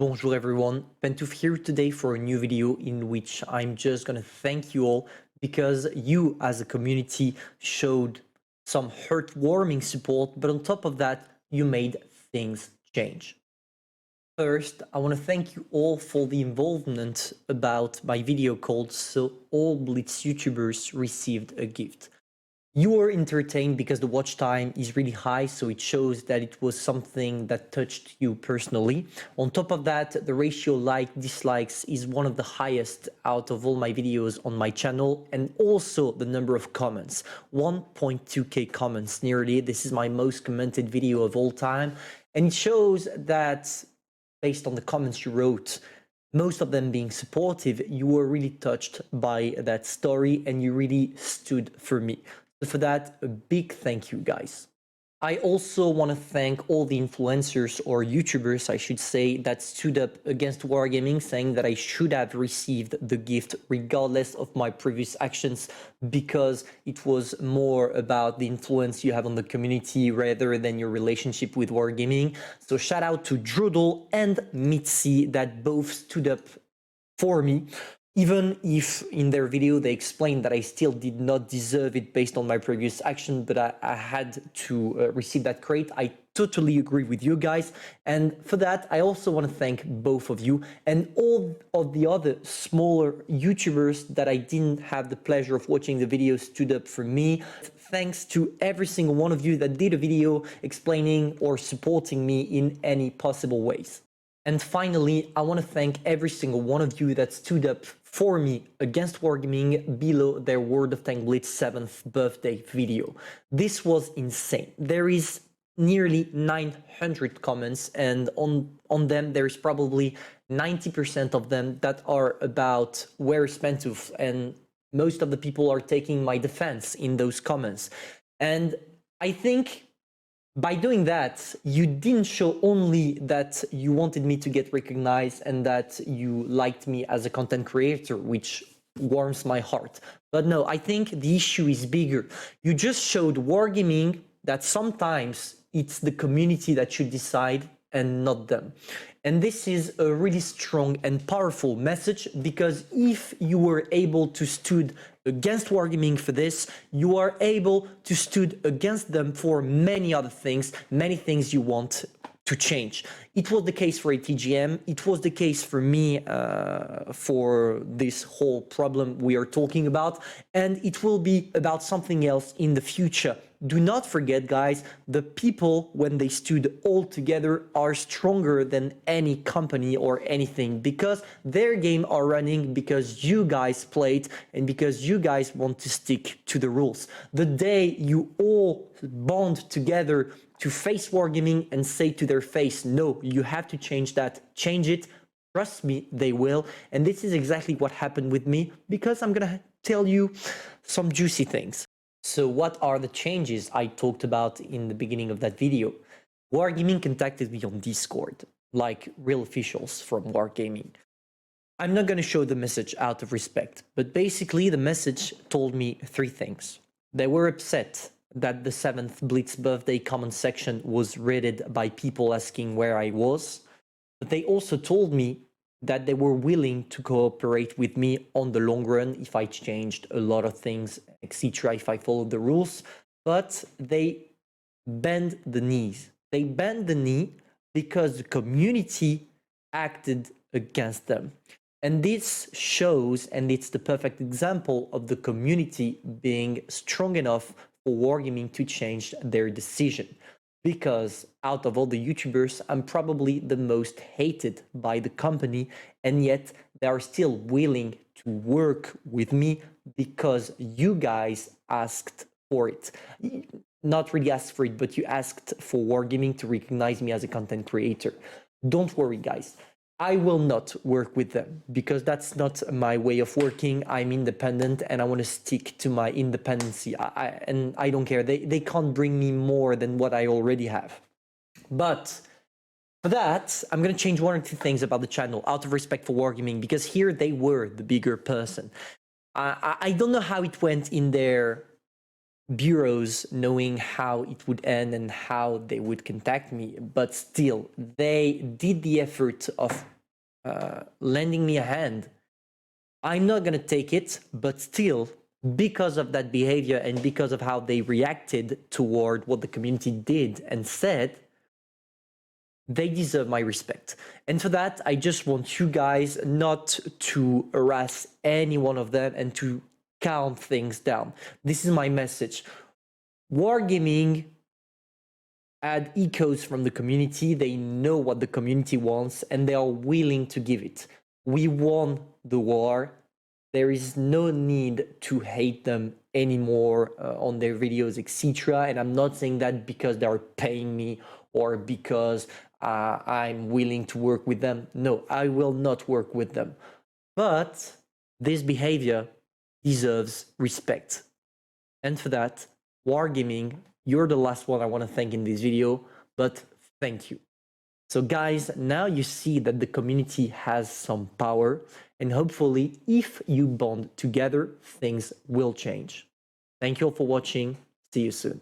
Bonjour everyone, Pantoufleee here today for a new video in which I'm just going to thank you all because you as a community showed some heartwarming support, but on top of that, you made things change. First, I want to thank you all for the involvement about my video called So All Blitz YouTubers Received a Gift. You were entertained because the watch time is really high, so it shows that it was something that touched you personally. On top of that, the ratio like-dislikes is one of the highest out of all my videos on my channel, and also the number of comments, 1.2k comments nearly. This is my most commented video of all time, and it shows that based on the comments you wrote, most of them being supportive, you were really touched by that story and you really stood for me. So for that, a big thank you, guys. I also want to thank all the influencers or YouTubers, I should say, that stood up against Wargaming, saying that I should have received the gift regardless of my previous actions, because it was more about the influence you have on the community rather than your relationship with Wargaming. So shout out to Drudel and Mitzi that both stood up for me. Even if in their video they explained that I still did not deserve it based on my previous action, but I had to receive that crate. I totally agree with you guys. And for that, I also want to thank both of you and all of the other smaller YouTubers that I didn't have the pleasure of watching the video stood up for me. Thanks to every single one of you that did a video explaining or supporting me in any possible ways. And finally, I want to thank every single one of you that stood up for me against Wargaming below their World of Tank Blitz 7th birthday video. This was insane. There is nearly 900 comments, and on them there is probably 90% of them that are about where is Pantoufleee, and most of the people are taking my defense in those comments. And I think by doing that, you didn't show only that you wanted me to get recognized and that you liked me as a content creator, which warms my heart. But no, I think the issue is bigger. You just showed Wargaming that sometimes it's the community that should decide and not them. And this is a really strong and powerful message, because if you were able to stood against Wargaming for this, you are able to stood against them for many other things, many things you want to change. It was the case for ATGM, it was the case for me for this whole problem we are talking about, and it will be about something else in the future. Do not forget, guys, the people, when they stood all together, are stronger than any company or anything, because their game are running because you guys played and because you guys want to stick to the rules. The day you all bond together to face Wargaming and say to their face, no, you have to change that, change it, trust me, they will. And this is exactly what happened with me, because I'm gonna tell you some juicy things. So what are the changes I talked about in the beginning of that video? Wargaming contacted me on Discord, like real officials from Wargaming. I'm not going to show the message out of respect, but basically the message told me three things. They were upset that the 7th Blitz birthday comment section was raided by people asking where I was, but they also told me that they were willing to cooperate with me on the long run if I changed a lot of things, etc., if I followed the rules, but they bend the knees. They bend the knee because the community acted against them. And this shows, and it's the perfect example of the community being strong enough for Wargaming to change their decision. Because out of all the YouTubers, I'm probably the most hated by the company, and yet they are still willing to work with me because you guys asked for it. Not really asked for it, but you asked for Wargaming to recognize me as a content creator. Don't worry, guys. I will not work with them because that's not my way of working. I'm independent and I want to stick to my independency. And I don't care. They can't bring me more than what I already have. But for that, I'm going to change one or two things about the channel out of respect for Wargaming, because here they were the bigger person. I don't know how it went in their bureaus knowing how it would end and how they would contact me, but still they did the effort of lending me a hand. I'm not going to take it, but still, because of that behavior and because of how they reacted toward what the community did and said, they deserve my respect. And for that, I just want you guys not to harass any one of them and to calm things down. This is my message. Wargaming had echoes from the community. They know what the community wants and they are willing to give it. We won the war. There is no need to hate them anymore on their videos, etc. And I'm not saying that because they are paying me or because I'm willing to work with them. No, I will not work with them. But this behavior deserves respect. And for that, Wargaming, you're the last one I want to thank in this video, but thank you. So guys, now you see that the community has some power, and hopefully if you bond together, things will change. Thank you all for watching. See you soon.